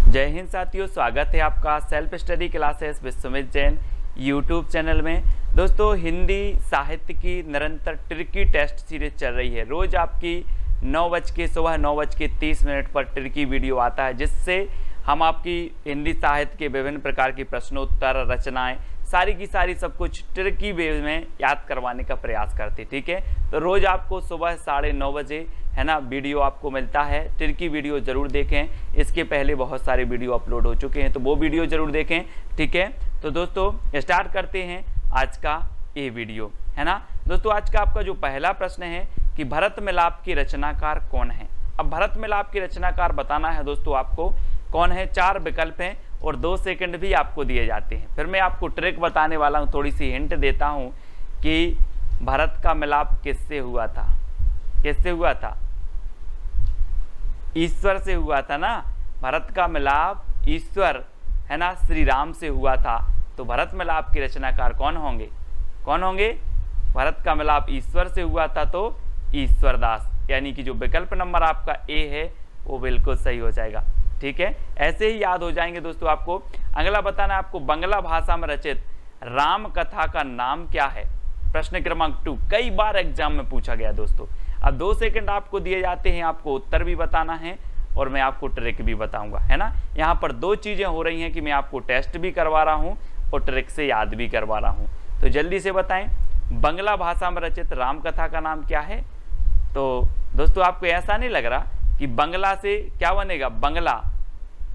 जय हिंद साथियों, स्वागत है आपका self study classes with Sumit Jain YouTube channel में। दोस्तों, हिंदी साहित्य की निरंतर ट्रिकी टेस्ट सीरीज चल रही है। रोज आपकी सुबह 9:30 पर ट्रिकी वीडियो आता है, जिससे हम आपकी हिंदी साहित्य के विभिन्न प्रकार की प्रश्नोत्तर, रचनाएं, सारी की सारी सब कुछ ट्रिकी वे में याद करवाने का प्रयास करते। ठीक है, तो रोज आपको सुबह 9:30 बजे है ना वीडियो आपको मिलता है। ट्रिकी वीडियो जरूर देखें। इसके पहले बहुत सारे वीडियो अपलोड हो चुके हैं, तो वो वीडियो जरूर देखें। ठीक है, तो दोस्तों स्टार्ट करते हैं आज का ये वीडियो, है ना। दोस्तों, आज का आपका जो पहला प्रश्न है कि भरत मिलाप की रचनाकार कौन है। अब भरत मिलाप की रचनाकार बताना है दोस्तों आपको कौन है। 4 विकल्प हैं और 2 सेकंड भी आपको दिए जाते हैं। फिर मैं आपको ट्रिक बताने वाला हूँ, थोड़ी सी हिंट देता हूँ कि भरत का मिलाप किससे हुआ था। किससे हुआ था? ईश्वर से हुआ था ना। भरत का मिलाप ईश्वर, है ना, श्री राम से हुआ था। तो भरत मिलाप के रचनाकार कौन होंगे? कौन होंगे? भरत का मिलाप ईश्वर से हुआ था तो ईश्वरदास, यानी कि जो विकल्प नंबर आपका ए है वो बिल्कुल सही हो जाएगा। ठीक है, ऐसे ही याद हो जाएंगे दोस्तों। आपको अगला बताना है, आपको बंगला भाषा में रचित राम कथा का नाम क्या है। प्रश्न क्रमांक 2 कई बार एग्जाम में पूछा गया दोस्तों। अब 2 सेकंड आपको दिए जाते हैं, आपको उत्तर भी बताना है और मैं आपको ट्रिक भी बताऊंगा, है ना। यहाँ पर 2 चीजें हो रही हैं कि मैं आपको टेस्ट भी करवा रहा हूँ और ट्रिक से याद भी करवा रहा हूँ। तो जल्दी से बताएं, बंगला भाषा में रचित राम कथा का नाम क्या है। तो दोस्तों, आपको ऐसा नहीं लग रहा कि बंगला से क्या बनेगा? बंगला,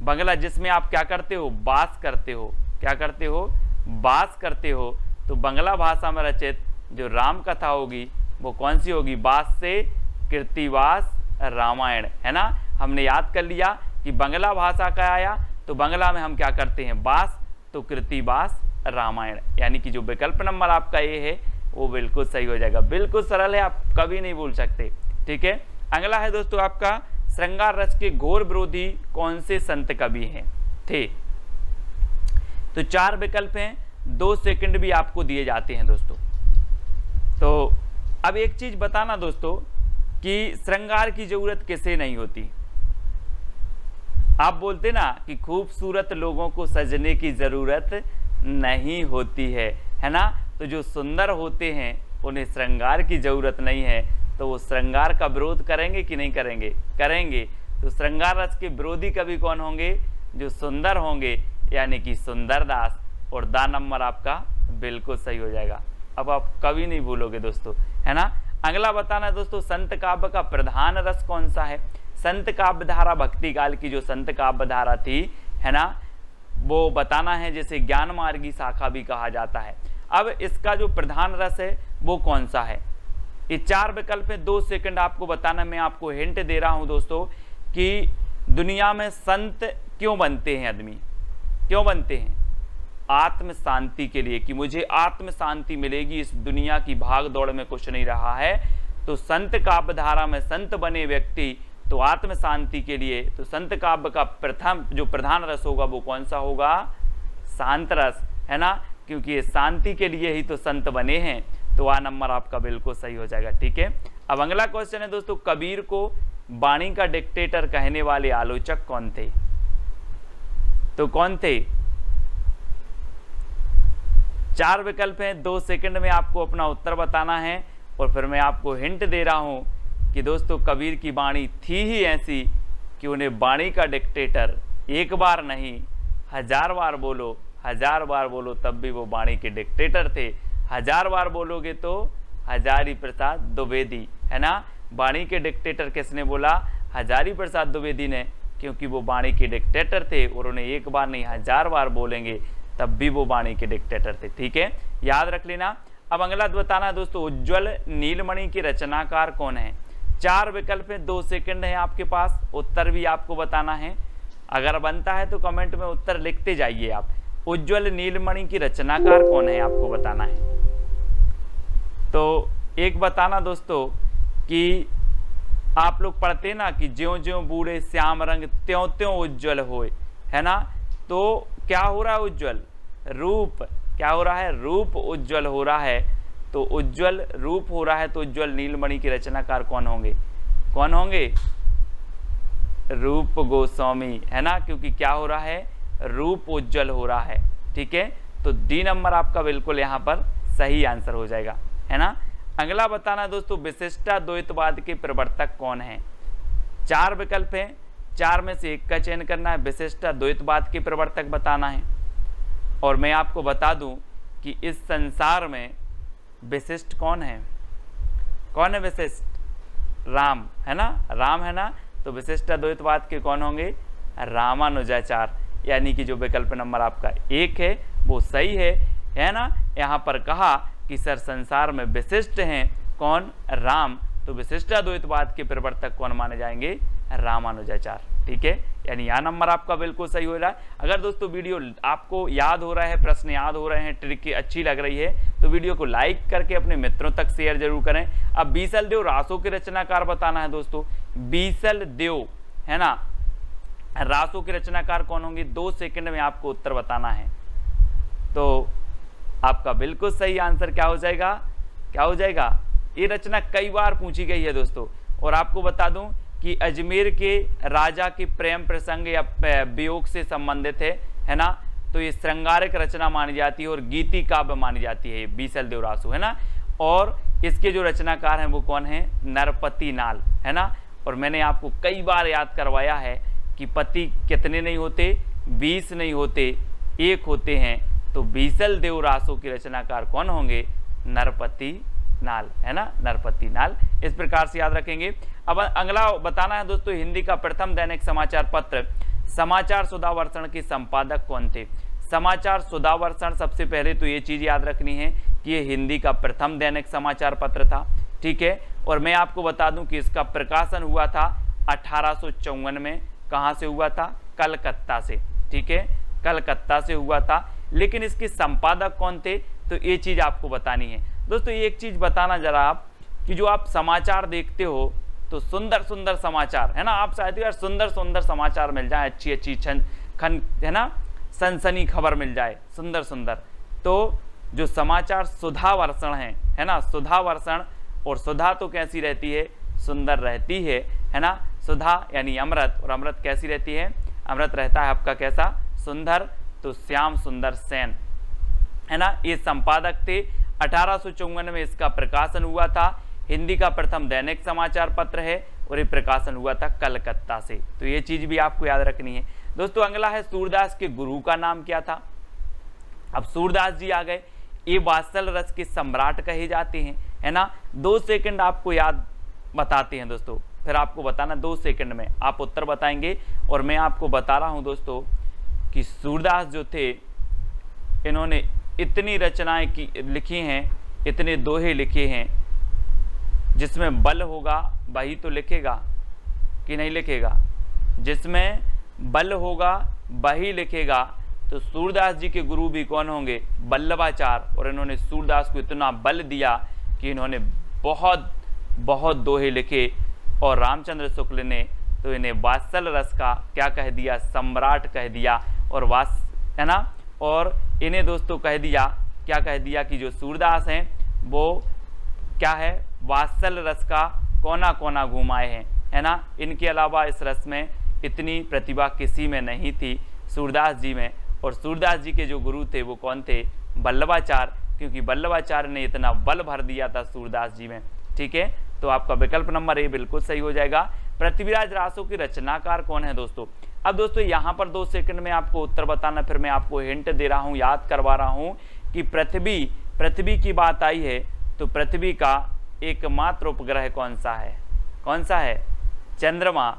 बंगला जिसमें आप क्या करते हो? वास करते हो। क्या करते हो? वास करते हो। तो बंगला भाषा में रचित जो राम कथा होगी वो कौन सी होगी? वास से कृतिवास रामायण, है ना। हमने याद कर लिया कि बंगला भाषा का आया तो बंगला में हम क्या करते हैं? वास, तो कृतिवास रामायण, यानी कि जो विकल्प नंबर आपका ये है वो बिल्कुल सही हो जाएगा। बिल्कुल सरल है, आप कभी नहीं भूल सकते। ठीक है, अगला है दोस्तों आपका श्रृंगार रस के घोर विरोधी कौन से संत कवि हैं थे। तो 4 विकल्प हैं, 2 सेकंड भी आपको दिए जाते हैं दोस्तों। तो अब एक चीज बताना दोस्तों कि श्रृंगार की जरूरत किसे नहीं होती। आप बोलते ना कि खूबसूरत लोगों को सजने की जरूरत नहीं होती है ना। तो जो सुंदर होते हैं उन्हें श्रृंगार की जरूरत नहीं है, तो वो श्रृंगार का विरोध करेंगे कि नहीं करेंगे? करेंगे। तो श्रृंगार रस के विरोधी कवि कौन होंगे? जो सुंदर होंगे, यानी कि सुंदरदास। और दा नंबर आपका बिल्कुल सही हो जाएगा। अब आप कभी नहीं भूलोगे दोस्तों, है ना। अगला बताना है दोस्तों, संत काव्य का प्रधान रस कौन सा है। संत काव्य धारा भक्ति काल की जो संत काव्य धारा थी, है ना, वो बताना है, जिसे ज्ञान मार्गी शाखा भी कहा जाता है। अब इसका जो प्रधान रस है वो कौन सा है। ये 4 विकल्प है, 2 सेकंड आपको बताना। मैं आपको हिंट दे रहा हूं दोस्तों कि दुनिया में संत क्यों बनते हैं आदमी? क्यों बनते हैं? आत्म शांति के लिए, कि मुझे आत्म शांति मिलेगी, इस दुनिया की भाग दौड़ में कुछ नहीं रहा है। तो संत काव्य धारा में संत बने व्यक्ति तो आत्म शांति के लिए। तो संत काव्य का प्रथम जो प्रधान रस होगा वो कौन सा होगा? शांत रस, है ना, क्योंकि ये शांति के लिए ही तो संत बने हैं। तो आ नंबर आपका बिल्कुल सही हो जाएगा। ठीक है, अब अगला क्वेश्चन है दोस्तों, कबीर को वाणी का डिक्टेटर कहने वाले आलोचक कौन थे। तो कौन थे? 4 विकल्प हैं, 2 सेकंड में आपको अपना उत्तर बताना है। और फिर मैं आपको हिंट दे रहा हूं कि दोस्तों कबीर की वाणी थी ही ऐसी कि उन्हें वाणी का डिक्टेटर एक बार नहीं 1000 बार बोलो, 1000 बार बोलो तब भी वो वाणी के डिक्टेटर थे। 1000 बार बोलोगे तो हजारी प्रसाद द्विवेदी, है ना। वाणी के डिक्टेटर किसने बोला? हजारी प्रसाद द्विवेदी ने, क्योंकि वो वाणी के डिक्टेटर थे और उन्हें एक बार नहीं 1000 बार बोलेंगे तब भी वो वाणी के डिक्टेटर थे। ठीक है, याद रख लेना। अब अगला बताना दोस्तों, उज्ज्वल नीलमणि के रचनाकार कौन है। 4 विकल्प है, 2 सेकंड है आपके पास, उत्तर भी आपको बताना है। अगर बनता है तो कमेंट में उत्तर लिखते जाइए आप। उज्ज्वल नीलमणि की रचनाकार कौन है आपको बताना है। तो एक बताना दोस्तों कि आप लोग पढ़ते ना कि ज्यों ज्यों बूढ़े श्याम रंग त्यों त्यों उज्ज्वल होए, है ना। तो क्या हो रहा है? उज्ज्वल रूप, क्या हो रहा है? रूप उज्ज्वल हो रहा है। तो उज्ज्वल रूप हो रहा है, तो उज्ज्वल नीलमणि के रचनाकार कौन होंगे? कौन होंगे? रूप गोस्वामी, है ना, क्योंकि क्या हो रहा है, रूप उज्जवल हो रहा है। ठीक है, तो डी नंबर आपका बिल्कुल यहाँ पर सही आंसर हो जाएगा, है ना। अगला बताना दोस्तों, विशिष्टाद्वैतवाद के प्रवर्तक कौन है। 4 विकल्प हैं, 4 में से एक का चयन करना है, विशिष्टाद्वैतवाद के प्रवर्तक बताना है। और मैं आपको बता दूं कि इस संसार में विशिष्ट कौन है, कौन है विशिष्ट, राम, है ना, राम, है ना। तो विशिष्टाद्वैतवाद के कौन होंगे, रामानुजाचार्य, यानी कि जो विकल्प नंबर आपका 1 है वो सही है ना। यहाँ पर कहा कि सर संसार में विशिष्ट हैं कौन, राम, तो विशिष्टाद्वैतवाद के प्रवर्तक कौन माने जाएंगे, रामानुजाचार्य। ठीक है, यानी यह नंबर आपका बिल्कुल सही हो रहा है। अगर दोस्तों वीडियो आपको याद हो रहा है, प्रश्न याद हो रहे हैं, ट्रिक अच्छी लग रही है, तो वीडियो को लाइक करके अपने मित्रों तक शेयर जरूर करें। अब बीसल देव रासों के रचनाकार बताना है दोस्तों, बीसल देव, है ना, रासों के रचनाकार कौन होंगे, 2 सेकंड में आपको उत्तर बताना है। तो आपका बिल्कुल सही आंसर क्या हो जाएगा, क्या हो जाएगा, ये रचना कई बार पूछी गई है दोस्तों। और आपको बता दूं कि अजमेर के राजा के प्रेम प्रसंग या वियोग से संबंधित है ना, तो ये श्रृंगारिक रचना मानी जाती है और गीति काव्य मानी जाती है, बीसल देव रासो, है ना। और इसके जो रचनाकार हैं वो कौन है, नरपति नाल, है ना। और मैंने आपको कई बार याद करवाया है कि पति कितने नहीं होते, 20 नहीं होते, 1 होते हैं। तो बीसल देव रासो के रचनाकार कौन होंगे, नरपति नाल, है ना, नरपति नाल। इस प्रकार से याद रखेंगे। अब अगला बताना है दोस्तों, हिंदी का प्रथम दैनिक समाचार पत्र समाचार सुधावर्षण के संपादक कौन थे। समाचार सुधावर्षण, सबसे पहले तो ये चीज याद रखनी है कि ये हिंदी का प्रथम दैनिक समाचार पत्र था। ठीक है, और मैं आपको बता दूं कि इसका प्रकाशन हुआ था 1854 में। कहाँ से हुआ था, कलकत्ता से। ठीक है, कलकत्ता से हुआ था। लेकिन इसके संपादक कौन थे, तो ये चीज आपको बतानी है दोस्तों। एक चीज बताना जरा आप, कि जो आप समाचार देखते हो तो सुंदर सुंदर समाचार, है ना, आप चाहते हो यार सुंदर सुंदर समाचार मिल जाए, अच्छी अच्छी है ना, सनसनी खबर मिल जाए, सुंदर सुंदर। तो जो समाचार सुधावर्षण है ना, सुधावर्षण, और सुधा तो कैसी रहती है, सुंदर रहती है ना। सुधा यानी अमृत, और अमृत कैसी रहती है, अमृत रहता है आपका कैसा, सुंदर। तो श्याम सुंदर सेन, है ना, ये संपादक थे। 1854 में इसका प्रकाशन हुआ था। हिंदी का प्रथम दैनिक समाचार पत्र है और ये प्रकाशन हुआ था कलकत्ता से। तो ये चीज भी आपको याद रखनी है दोस्तों। अगला है, सूरदास के गुरु का नाम क्या था। अब सूरदास जी आ गए, ये वात्सल रस के सम्राट कहे जाते हैं, है ना। 2 सेकंड आपको याद बताते हैं दोस्तों, फिर आपको बताना 2 सेकंड में आप उत्तर बताएंगे। और मैं आपको बता रहा हूं दोस्तों कि सूरदास जो थे, इन्होंने इतनी रचनाएं लिखी हैं, इतने दोहे लिखे हैं, जिसमें बल होगा वही तो लिखेगा कि नहीं लिखेगा, जिसमें बल होगा वही लिखेगा। तो सूरदास जी के गुरु भी कौन होंगे, वल्लभाचार्य। और इन्होंने सूरदास को इतना बल दिया कि इन्होंने बहुत बहुत दोहे लिखे। और रामचंद्र शुक्ल ने तो इन्हें वात्सल रस का क्या कह दिया, सम्राट कह दिया। और है ना, और इन्हें दोस्तों कह दिया, क्या कह दिया कि जो सूरदास हैं वो क्या है, वात्सल रस का कोना कोना घुमाए हैं, है ना। इनके अलावा इस रस में इतनी प्रतिभा किसी में नहीं थी, सूरदास जी में। और सूरदास जी के जो गुरु थे वो कौन थे, वल्लभाचार्य, क्योंकि वल्लभाचार्य ने इतना बल भर दिया था सूरदास जी में। ठीक है, तो आपका विकल्प नंबर ए बिल्कुल सही हो जाएगा। पृथ्वीराज रासो की रचनाकार कौन है दोस्तों। अब दोस्तों यहाँ पर 2 सेकंड में आपको उत्तर बताना, फिर मैं आपको हिंट दे रहा हूँ, याद करवा रहा हूँ कि पृथ्वी की बात आई है तो पृथ्वी का एकमात्र उपग्रह कौन सा है, कौन सा है, चंद्रमा।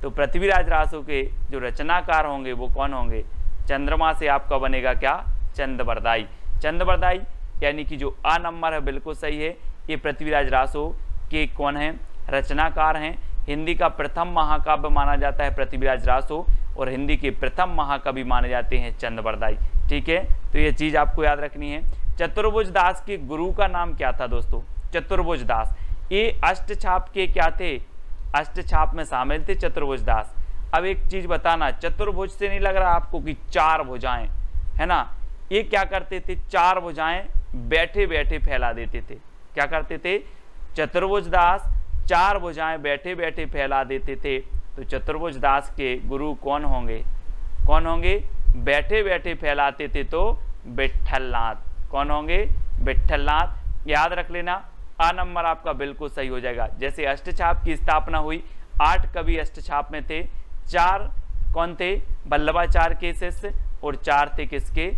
तो पृथ्वीराज रासो के जो रचनाकार होंगे वो कौन होंगे, चंद्रमा से आपका बनेगा क्या, चंद्रबरदाई। चंद्रबरदाई यानी कि जो आ नंबर है बिल्कुल सही है। ये पृथ्वीराज रासो के कौन है, रचनाकार हैं। हिंदी का प्रथम महाकाव्य माना जाता है पृथ्वीराज रासो, और हिंदी के प्रथम महाकवि माने जाते हैं चंद्रबरदाई। ठीक है, तो ये चीज आपको याद रखनी है। चतुर्भुज दास के गुरु का नाम क्या था दोस्तों, चतुर्भुज दास। ये अष्टछाप के क्या थे, अष्टछाप में शामिल थे चतुर्भुज दास। अब एक चीज बताना, चतुर्भुज से नहीं लग रहा आपको कि 4 भुजाएं, है ना। ये क्या करते थे, 4 भुजाएं बैठे बैठे फैला देते थे। क्या करते थे, चतुर्भुज दास 4 भुजाएं बैठे बैठे फैला देते थे। तो चतुर्भुज दास के गुरु कौन होंगे? कौन होंगे? बैठे बैठे फैलाते थे तो विट्ठलनाथ। कौन होंगे? विट्ठलनाथ। याद रख लेना, आ नंबर आपका बिल्कुल सही हो जाएगा। जैसे अष्टछाप की स्थापना हुई, 8 कवि अष्टछाप में थे, 4 कौन थे? वल्लभाचार्य के शिष्य, और 4 थे किसके?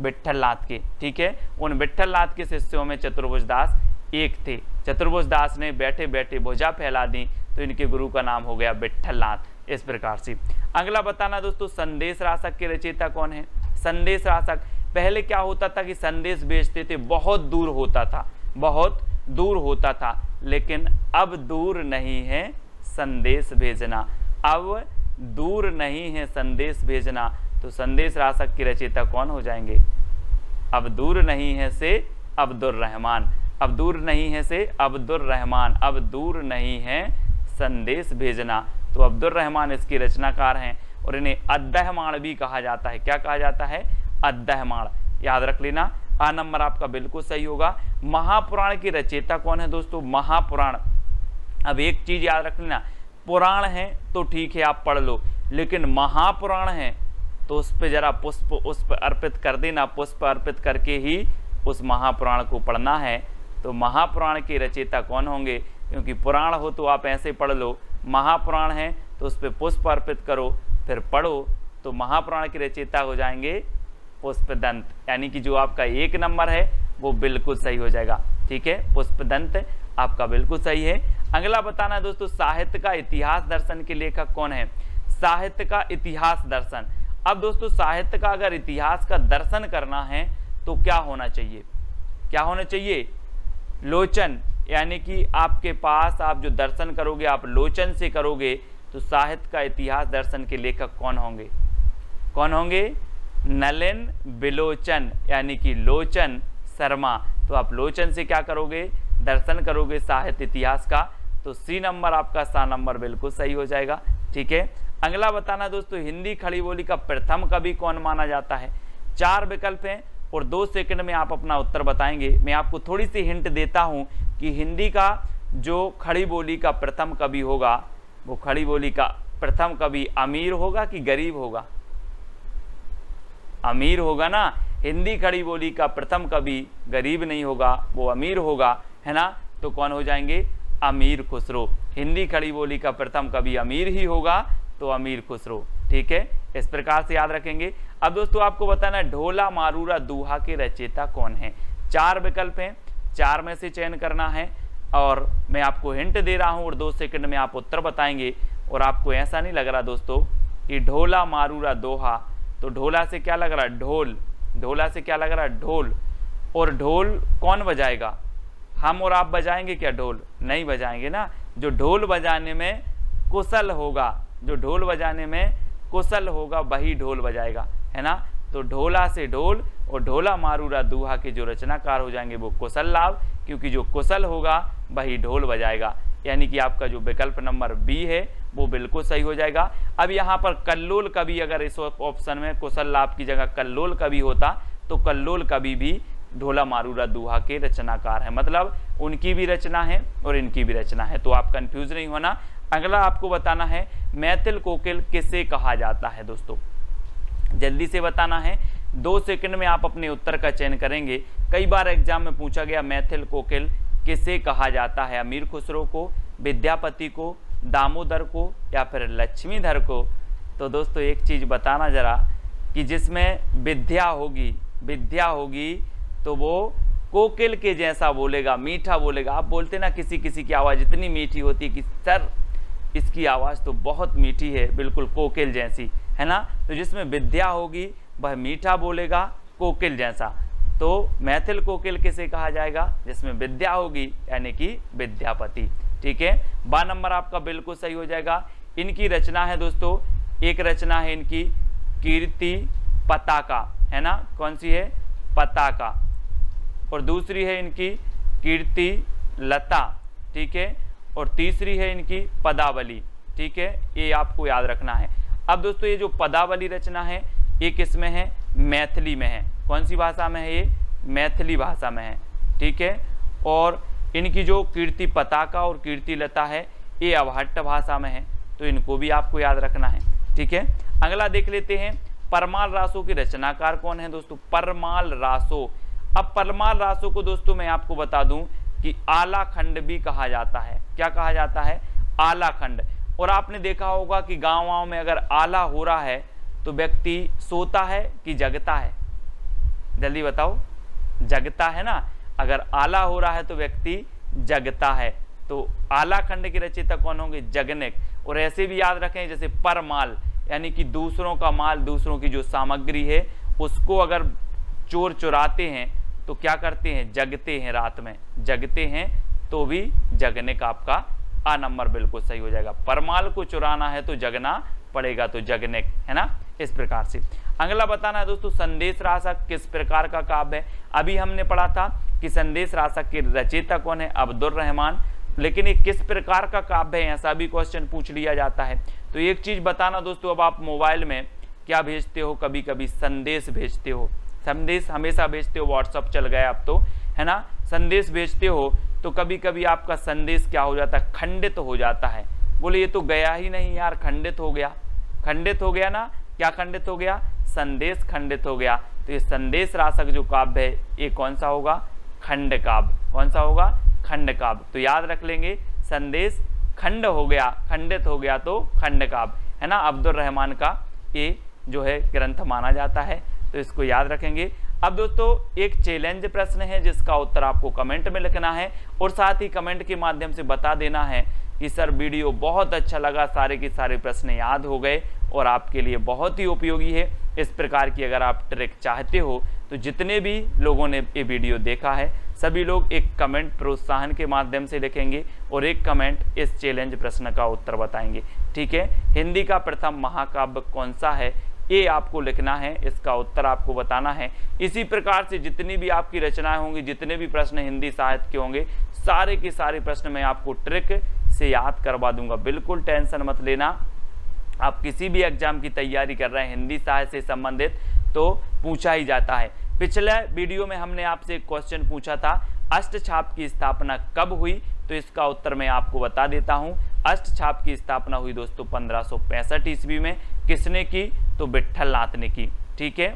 विट्ठलनाथ के। ठीक है, उन विट्ठलनाथ के शिष्यों में चतुर्भुज दास एक थे। चतुर्भुज दास ने बैठे बैठे भुजा फैला दी, तो इनके गुरु का नाम हो गया विट्ठलनाथ। इस प्रकार से अगला बताना दोस्तों, संदेश रासक के रचयिता कौन है? संदेश रासक, पहले क्या होता था कि संदेश भेजते थे, बहुत दूर होता था, बहुत दूर होता था, लेकिन अब दूर नहीं है संदेश भेजना, अब दूर नहीं है संदेश भेजना। तो संदेश रासक के रचयिता कौन हो जाएंगे? अब दूर नहीं है से अब्दुर रहमान, अब दूर नहीं है से अब्दुर रहमान, अब दूर नहीं है संदेश भेजना। तो अब्दुर रहमान इसके रचनाकार हैं, और इन्हें अद्दहमाण भी कहा जाता है। क्या कहा जाता है? अद्दहमाण। याद रख लेना, आ नंबर आपका बिल्कुल सही होगा। महापुराण की रचयिता कौन है दोस्तों? महापुराण। अब एक चीज याद रख लेना, पुराण है तो ठीक है आप पढ़ लो, लेकिन महापुराण है तो उस पर जरा पुष्प उस पर अर्पित कर देना, पुष्प अर्पित करके ही उस महापुराण को पढ़ना है। तो महापुराण के रचयिता कौन होंगे? क्योंकि पुराण हो तो आप ऐसे पढ़ लो, महापुराण है तो उस पर पुष्प अर्पित करो फिर पढ़ो। तो महापुराण के रचयिता हो जाएंगे पुष्पदंत, यानी कि जो आपका 1 नंबर है वो बिल्कुल सही हो जाएगा। ठीक है, पुष्पदंत आपका बिल्कुल सही है। अगला बताना दोस्तों, साहित्य का इतिहास दर्शन के लेखक कौन है? साहित्य का इतिहास दर्शन। अब दोस्तों साहित्य का अगर इतिहास का दर्शन करना है तो क्या होना चाहिए? क्या होना चाहिए? लोचन, यानी कि आपके पास आप जो दर्शन करोगे आप लोचन से करोगे। तो साहित्य का इतिहास दर्शन के लेखक कौन होंगे? कौन होंगे? नलिन बिलोचन, यानी कि लोचन शर्मा। तो आप लोचन से क्या करोगे? दर्शन करोगे साहित्य इतिहास का। तो सी नंबर आपका सा नंबर बिल्कुल सही हो जाएगा। ठीक है, अगला बताना दोस्तों, हिंदी खड़ी बोली का प्रथम कवि कौन माना जाता है? 4 विकल्प हैं और 2 सेकंड में आप अपना उत्तर बताएंगे। मैं आपको थोड़ी सी हिंट देता हूं कि हिंदी का जो खड़ी बोली का प्रथम कवि होगा, वो खड़ी बोली का प्रथम कवि अमीर होगा कि गरीब होगा? अमीर होगा ना। हिंदी खड़ी बोली का प्रथम कवि गरीब नहीं होगा, वो अमीर होगा, है ना। तो कौन हो जाएंगे? अमीर खुसरो। हिंदी खड़ी बोली का प्रथम कवि अमीर ही होगा, तो अमीर खुसरो। ठीक है, इस प्रकार से याद रखेंगे। अब दोस्तों आपको बताना है ढोला मारूरा दोहा के रचयिता कौन है? 4 विकल्प हैं, 4 में से चयन करना है, और मैं आपको हिंट दे रहा हूं और 2 सेकंड में आप उत्तर बताएंगे। और आपको ऐसा नहीं लग रहा दोस्तों कि ढोला मारूरा दोहा, तो ढोला से क्या लग रहा है? ढोल। ढोला से क्या लग रहा है? ढोल। और ढोल कौन बजाएगा? हम और आप बजाएंगे क्या ढोल? नहीं बजाएंगे ना। जो ढोल बजाने में कुशल होगा, जो ढोल बजाने में कुशल होगा वही ढोल बजाएगा, है ना। तो ढोला से ढोल और ढोला मारूरा दोहा के जो रचनाकार हो जाएंगे वो कुशल लाभ, क्योंकि जो कुशल होगा वही ढोल बजाएगा। यानी कि आपका जो विकल्प नंबर बी है वो बिल्कुल सही हो जाएगा। अब यहाँ पर कल्लोल कवि, अगर इस ऑप्शन में कुशल लाभ की जगह कल्लोल कवि होता तो कल्लोल कवि भी ढोला मारूरा दोहा के रचनाकार है, मतलब उनकी भी रचना है और इनकी भी रचना है। तो आप कंफ्यूज नहीं होना। अगला आपको बताना है मैथिल कोकिल किसे कहा जाता है दोस्तों, जल्दी से बताना है। 2 सेकंड में आप अपने उत्तर का चयन करेंगे। कई बार एग्जाम में पूछा गया मैथिल कोकिल किसे कहा जाता है? अमीर खुसरो को, विद्यापति को, दामोदर को, या फिर लक्ष्मीधर को? तो दोस्तों एक चीज बताना जरा कि जिसमें विद्या होगी तो वो कोकिल के जैसा बोलेगा, मीठा बोलेगा। आप बोलते ना किसी किसी की आवाज़ इतनी मीठी होती है कि सर इसकी आवाज़ तो बहुत मीठी है, बिल्कुल कोकिल जैसी, है ना। तो जिसमें विद्या होगी वह मीठा बोलेगा कोकिल जैसा। तो मैथिल कोकिल किसे कहा जाएगा? जिसमें विद्या होगी, यानी कि विद्यापति। ठीक है, 12 नंबर आपका बिल्कुल सही हो जाएगा। इनकी रचना है दोस्तों, एक रचना है इनकी कीर्ति पताका, है ना। कौन सी है? पताका। और दूसरी है इनकी कीर्ति लता, ठीक है। और तीसरी है इनकी पदावली, ठीक है। ये आपको याद रखना है। अब दोस्तों ये जो पदावली रचना है ये किस में है? मैथिली में है। कौन सी भाषा में है? ये मैथिली भाषा में है, ठीक है। और इनकी जो कीर्ति पताका और कीर्ति लता है ये अवहट्ट भाषा में है, तो इनको भी आपको याद रखना है। ठीक है, अगला देख लेते हैं, परमाल रासों के रचनाकार कौन है दोस्तों? परमाल रासों। अब परमाल रासों को दोस्तों मैं आपको बता दूं कि आला खंड भी कहा जाता है। क्या कहा जाता है? आला खंड। और आपने देखा होगा कि गाँव में अगर आला हो रहा है तो व्यक्ति सोता है कि जगता है? जल्दी बताओ, जगता है ना। अगर आला हो रहा है तो व्यक्ति जगता है। तो आला खंड के रचयिता कौन होंगे? जगनेक। और ऐसे भी याद रखें जैसे परमाल, यानी कि दूसरों का माल, दूसरों की जो सामग्री है उसको अगर चोर चुराते हैं तो क्या करते हैं? जगते हैं, रात में जगते हैं, तो भी जगने का आपका आ नंबर बिल्कुल सही हो जाएगा। परमाल को चुराना है तो जगना पड़ेगा, तो जगने, है ना। इस प्रकार से अगला बताना है दोस्तों, संदेश रासक किस प्रकार का काव्य है? अभी हमने पढ़ा था कि संदेश रासक के रचयिता कौन है? अब्दुल रहमान। लेकिन ये किस प्रकार का काव्य है, ऐसा भी क्वेश्चन पूछ लिया जाता है। तो एक चीज बताना दोस्तों, अब आप मोबाइल में क्या भेजते हो? कभी कभी संदेश भेजते हो, संदेश हमेशा भेजते हो, व्हाट्सअप चल गया अब तो, है ना। संदेश भेजते हो तो कभी कभी आपका संदेश क्या हो जाता है? खंडित हो जाता है। बोले ये तो गया ही नहीं यार, खंडित हो गया। खंडित हो गया ना, क्या खंडित हो गया? संदेश खंडित हो गया। तो ये संदेश रासक जो काव्य है ये कौन सा होगा? खंड काव्य। कौन सा होगा? खंड काव्य। तो याद रख लेंगे, संदेश खंड हो गया, खंडित हो गया तो खंड काव्य, है ना। अब्दुल रहमान का ये जो है ग्रंथ माना जाता है, तो इसको याद रखेंगे। अब दोस्तों एक चैलेंज प्रश्न है जिसका उत्तर आपको कमेंट में लिखना है और साथ ही कमेंट के माध्यम से बता देना है कि सर वीडियो बहुत अच्छा लगा, सारे के सारे प्रश्न याद हो गए और आपके लिए बहुत ही उपयोगी है। इस प्रकार की अगर आप ट्रिक चाहते हो तो जितने भी लोगों ने ये वीडियो देखा है सभी लोग एक कमेंट प्रोत्साहन के माध्यम से लिखेंगे और एक कमेंट इस चैलेंज प्रश्न का उत्तर बताएंगे। ठीक है, हिंदी का प्रथम महाकाव्य कौन सा है ये आपको लिखना है, इसका उत्तर आपको बताना है। इसी प्रकार से जितनी भी आपकी रचनाएं होंगी, जितने भी प्रश्न हिंदी साहित्य के होंगे, सारे के सारे प्रश्न मैं आपको ट्रिक से याद करवा दूंगा। बिल्कुल टेंशन मत लेना। आप किसी भी एग्जाम की तैयारी कर रहे हैं हिंदी साहित्य से संबंधित तो पूछा ही जाता है। पिछले वीडियो में हमने आपसे एक क्वेश्चन पूछा था, अष्टछाप की स्थापना कब हुई? तो इसका उत्तर मैं आपको बता देता हूं। अष्टछाप की स्थापना हुई दोस्तों 1565 ईस्वी में। किसने की? तो विट्ठल नाथ ने की। ठीक है,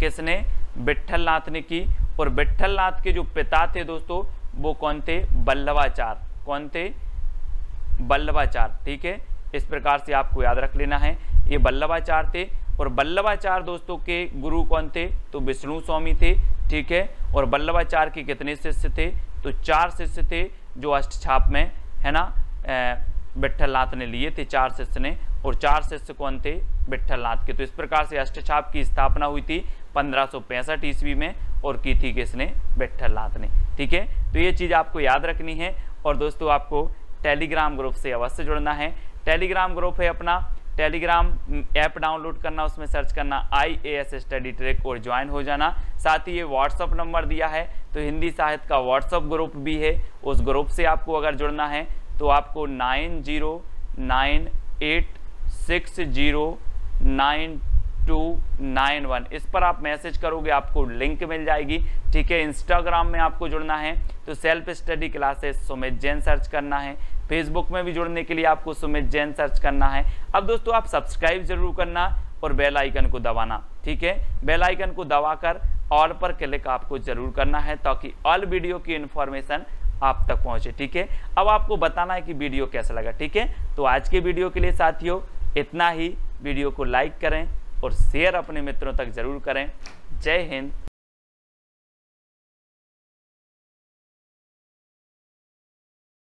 किसने? विट्ठल नाथ ने की। और विट्ठल नाथ के जो पिता थे दोस्तों वो कौन थे? बल्लभाचार। कौन थे? बल्लभाचार। ठीक है, इस प्रकार से आपको याद रख लेना है, ये बल्लभाचार थे। और बल्लभाचार दोस्तों के गुरु कौन थे? तो विष्णु स्वामी थे। ठीक है, और बल्लभाचार के कितने शिष्य थे? तो 4 शिष्य थे जो अष्टछाप में, है ना, विट्ठल नाथ ने लिए थे 4 शिष्य ने। और 4 शिष्य कौन थे? विट्ठल नाथ के। तो इस प्रकार से अष्टछाप की स्थापना हुई थी 1565 ईस्वी में और की थी किसने? विट्ठल नाथ ने। ठीक है, तो ये चीज़ आपको याद रखनी है। और दोस्तों आपको टेलीग्राम ग्रुप से अवश्य जुड़ना है। टेलीग्राम ग्रुप है अपना, टेलीग्राम ऐप डाउनलोड करना, उसमें सर्च करना IAS स्टडी ट्रैक और ज्वाइन हो जाना। साथ ही ये व्हाट्सअप नंबर दिया है तो हिंदी साहित्य का व्हाट्सअप ग्रुप भी है, उस ग्रुप से आपको अगर जुड़ना है तो आपको 9098609291 इस पर आप मैसेज करोगे, आपको लिंक मिल जाएगी। ठीक है, इंस्टाग्राम में आपको जुड़ना है तो self study classes Sumit Jain search करना है। फेसबुक में भी जुड़ने के लिए आपको सुमित जैन सर्च करना है। अब दोस्तों आप सब्सक्राइब जरूर करना और बेल आइकन को दबाना। ठीक है, बेल आइकन को दबाकर ऑल पर क्लिक आपको जरूर करना है ताकि ऑल वीडियो की इन्फॉर्मेशन आप तक पहुंचे। ठीक है, अब आपको बताना है कि वीडियो कैसा लगा। ठीक है, तो आज के वीडियो के लिए साथियों इतना ही। वीडियो को लाइक करें और शेयर अपने मित्रों तक जरूर करें। जय हिंद,